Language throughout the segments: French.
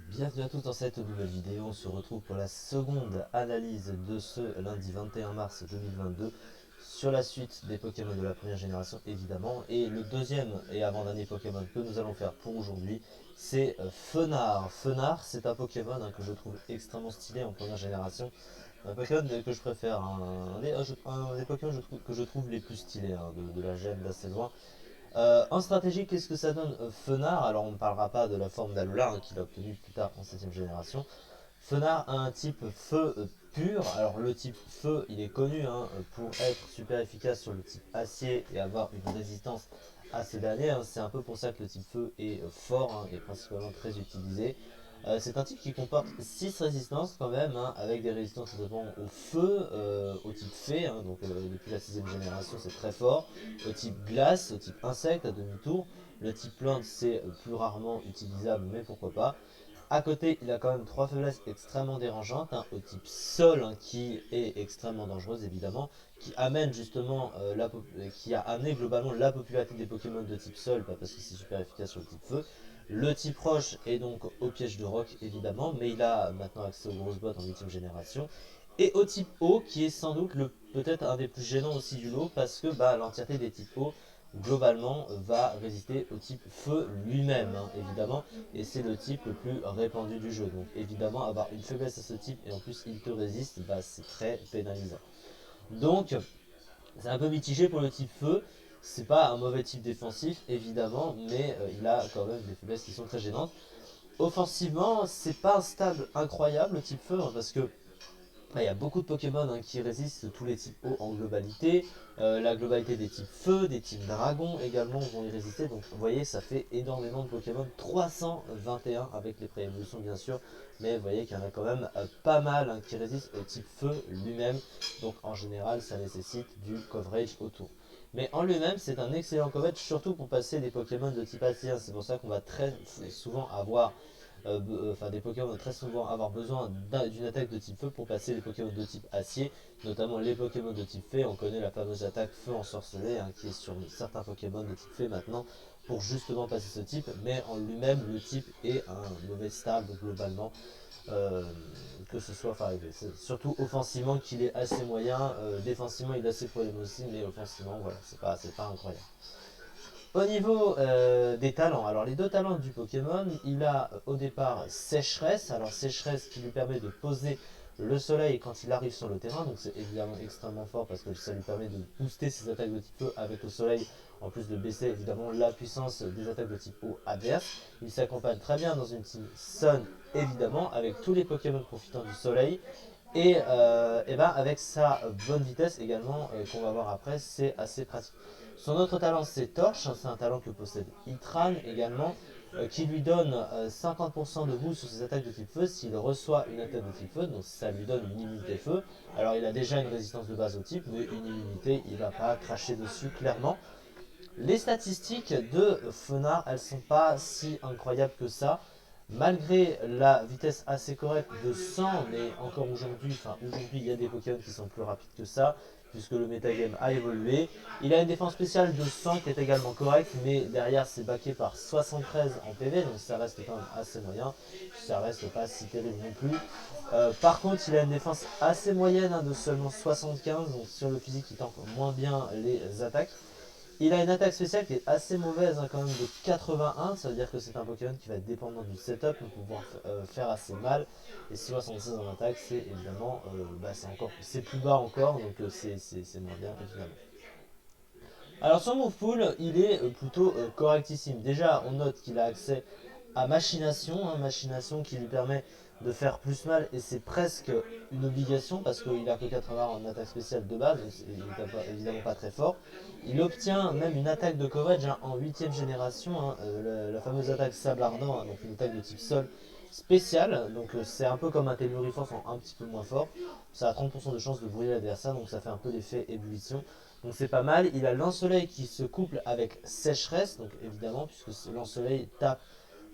Bienvenue à tous dans cette nouvelle vidéo. On se retrouve pour la seconde analyse de ce lundi 21 mars 2022 sur la suite des Pokémon de la première génération évidemment. Et le deuxième et avant-dernier Pokémon que nous allons faire pour aujourd'hui, c'est Fenard. Fenard, c'est un Pokémon que je trouve extrêmement stylé en première génération. Un Pokémon que je préfère, un des Pokémon que je trouve les plus stylés de la gemme d'assez loin. En stratégie, qu'est-ce que ça donne Fenard? Alors on ne parlera pas de la forme d'Alola qu'il a obtenue plus tard en 7ème génération. Fenard a un type feu pur. Alors le type feu, il est connu pour être super efficace sur le type acier et avoir une résistance à ces derniers. C'est un peu pour ça que le type feu est fort et principalement très utilisé. C'est un type qui comporte 6 résistances quand même, avec des résistances notamment au feu, au type fée, donc depuis la 6ème génération c'est très fort, au type glace, au type insecte à demi-tour. Le type plante c'est plus rarement utilisable mais pourquoi pas. À côté, il a quand même trois faiblesses extrêmement dérangeantes, au type sol qui est extrêmement dangereuse évidemment, qui amène justement qui a amené globalement la popularité des Pokémon de type sol, pas parce que c'est super efficace sur le type feu. Le type roche est donc au piège de roc évidemment, mais il a maintenant accès aux grosses bottes en 8ème génération. Et au type eau qui est sans doute peut-être un des plus gênants aussi du lot, parce que l'entièreté des types eau globalement va résister au type feu lui-même évidemment, et c'est le type le plus répandu du jeu. Donc évidemment avoir une faiblesse à ce type et en plus il te résiste, c'est très pénalisant. Donc c'est un peu mitigé pour le type feu. C'est pas un mauvais type défensif évidemment, mais il a quand même des faiblesses qui sont très gênantes. Offensivement, c'est pas un stable incroyable le type feu, parce que il y a beaucoup de Pokémon qui résistent tous les types eau en globalité. La globalité des types feu, des types dragon également vont y résister. Donc vous voyez, ça fait énormément de Pokémon. 321 avec les pré-évolutions bien sûr. Mais vous voyez qu'il y en a quand même pas mal qui résistent au type feu lui-même. Donc en général, ça nécessite du coverage autour. Mais en lui-même, c'est un excellent coverage, surtout pour passer des Pokémon de type acier. C'est pour ça qu'on va très souvent avoir des Pokémon vont très souvent avoir besoin d'une attaque de type feu pour passer les Pokémon de type acier, notamment les Pokémon de type fée. On connaît la fameuse attaque feu ensorcelé qui est sur certains Pokémon de type fée maintenant pour justement passer ce type, mais en lui-même le type est un mauvais stable globalement. euh, que ce soit, surtout offensivement qu'il est assez moyen, défensivement il est assez problème aussi, mais offensivement voilà, c'est pas incroyable. Au niveau des talents, alors les deux talents du Pokémon, il a au départ sécheresse, alors sécheresse qui lui permet de poser le soleil quand il arrive sur le terrain, donc c'est évidemment extrêmement fort parce que ça lui permet de booster ses attaques de type feu avec le soleil, en plus de baisser évidemment la puissance des attaques de type eau adverse. Il s'accompagne très bien dans une team Sun évidemment, avec tous les Pokémon profitant du soleil, et avec sa bonne vitesse également, qu'on va voir après, c'est assez pratique. Son autre talent c'est Torche, c'est un talent que possède Itran également, qui lui donne 50% de boost sur ses attaques de type feu s'il reçoit une attaque de type feu, donc ça lui donne une immunité feu. Alors il a déjà une résistance de base au type, mais une immunité, il va pas cracher dessus clairement. Les statistiques de Fenard, elles sont pas si incroyables que ça. Malgré la vitesse assez correcte de 100, mais encore aujourd'hui il y a des Pokémon qui sont plus rapides que ça, puisque le metagame a évolué. Il a une défense spéciale de 100 qui est également correcte, mais derrière c'est backé par 73 en PV, donc ça reste quand même assez moyen, ça reste pas si terrible non plus. Par contre il a une défense assez moyenne de seulement 75, donc sur le physique il tank moins bien les attaques. Il a une attaque spéciale qui est assez mauvaise quand même de 81, ça veut dire que c'est un Pokémon qui va être dépendant du setup pour pouvoir faire assez mal. Et 76 en attaque, c'est évidemment c'est plus bas encore, donc c'est moins bien évidemment. Alors son move pool, il est plutôt correctissime. Déjà, on note qu'il a accès à machination, machination qui lui permet de faire plus mal et c'est presque une obligation parce qu'il a que 80 en attaque spéciale de base, donc il n'est évidemment pas très fort. Il obtient même une attaque de coverage en 8ème génération, la fameuse attaque sable ardent, donc une attaque de type sol spéciale, donc c'est un peu comme un Telluriforce en un petit peu moins fort. Ça a 30% de chance de brûler l'adversaire, donc ça fait un peu l'effet ébullition. Donc c'est pas mal. Il a l'ensoleil qui se couple avec sécheresse, donc évidemment, puisque l'ensoleil tape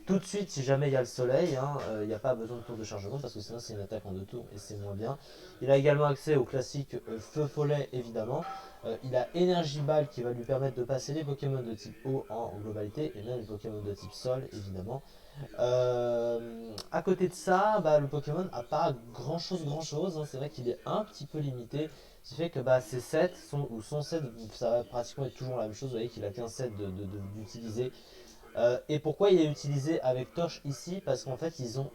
tout de suite si jamais il y a le soleil, il n'y a pas besoin de tour de chargement parce que sinon c'est une attaque en deux tours et c'est moins bien. Il a également accès au classique feu follet évidemment. Il a énergie balle qui va lui permettre de passer les Pokémon de type eau en globalité et même les Pokémon de type sol évidemment. À côté de ça, bah, le Pokémon a pas grand chose, hein. C'est vrai qu'il est un petit peu limité. Ce qui fait que bah, ses sets, ou son set, ça va pratiquement être toujours la même chose. Vous voyez qu'il a qu'un set d'utiliser. Et pourquoi il est utilisé avec Torche ici? Parce qu'en fait, ils ont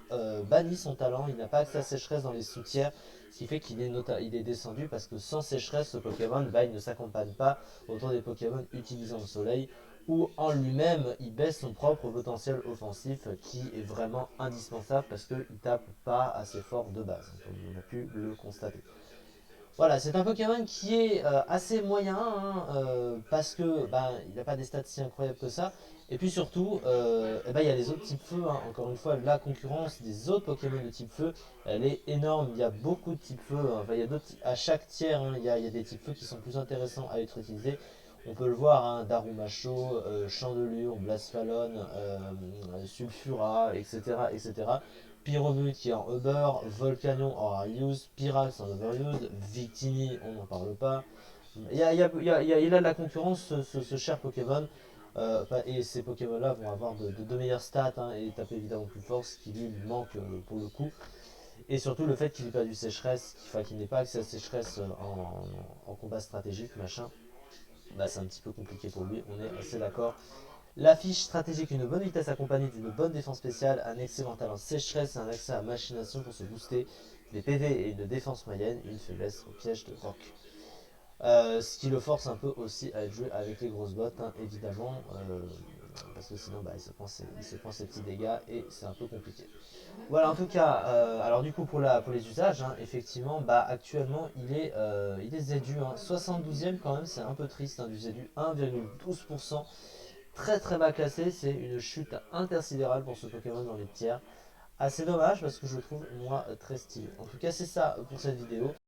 banni son talent. Il n'a pas accès à sécheresse dans les soutières. Ce qui fait qu'il est, il est descendu parce que sans sécheresse, ce Pokémon, bah, il ne s'accompagne pas autour des Pokémon utilisant le soleil. Ou en lui-même, il baisse son propre potentiel offensif qui est vraiment indispensable parce qu'il ne tape pas assez fort de base, comme on a pu le constater. Voilà, c'est un Pokémon qui est assez moyen hein, parce que bah, il n'a pas des stats si incroyables que ça. Et puis surtout, eh ben, il y a les autres types feu. Hein. Encore une fois, la concurrence des autres Pokémon de type feu, elle est énorme. Il y a beaucoup de types feu. Hein. Enfin, il y a à chaque tiers, hein, il y a des types feu qui sont plus intéressants à être utilisés. On peut le voir, hein, Darumacho, Chandelure, Blasphalon, Sulfura, etc. etc. Pyromute qui est en Uber, Volcanion en Rarius, Pyrax en Overuse, Victini, on n'en parle pas. Il a de la concurrence, ce cher Pokémon. Et ces Pokémon-là vont avoir de meilleures stats hein, et taper évidemment plus fort, ce qui lui manque pour le coup. Et surtout le fait qu'il n'ait pas du sécheresse, qu'il n'ait pas accès à sécheresse en combat stratégique, machin, bah, c'est un petit peu compliqué pour lui, on est assez d'accord. La fiche stratégique, une bonne vitesse accompagnée d'une bonne défense spéciale, un excellent talent sécheresse et un accès à machination pour se booster, des PV et une défense moyenne, une faiblesse au piège de roc. Ce qui le force un peu aussi à jouer avec les grosses bottes, hein, évidemment, parce que sinon bah, il se prend ses petits dégâts et c'est un peu compliqué. Voilà, en tout cas, alors du coup pour les usages, hein, effectivement, bah, actuellement il est ZU, hein, 72e quand même, c'est un peu triste, hein, du ZU 1,12%. Très très bas classé, c'est une chute intersidérale pour ce Pokémon dans les tiers. Assez dommage parce que je le trouve moi très stylé. En tout cas c'est ça pour cette vidéo.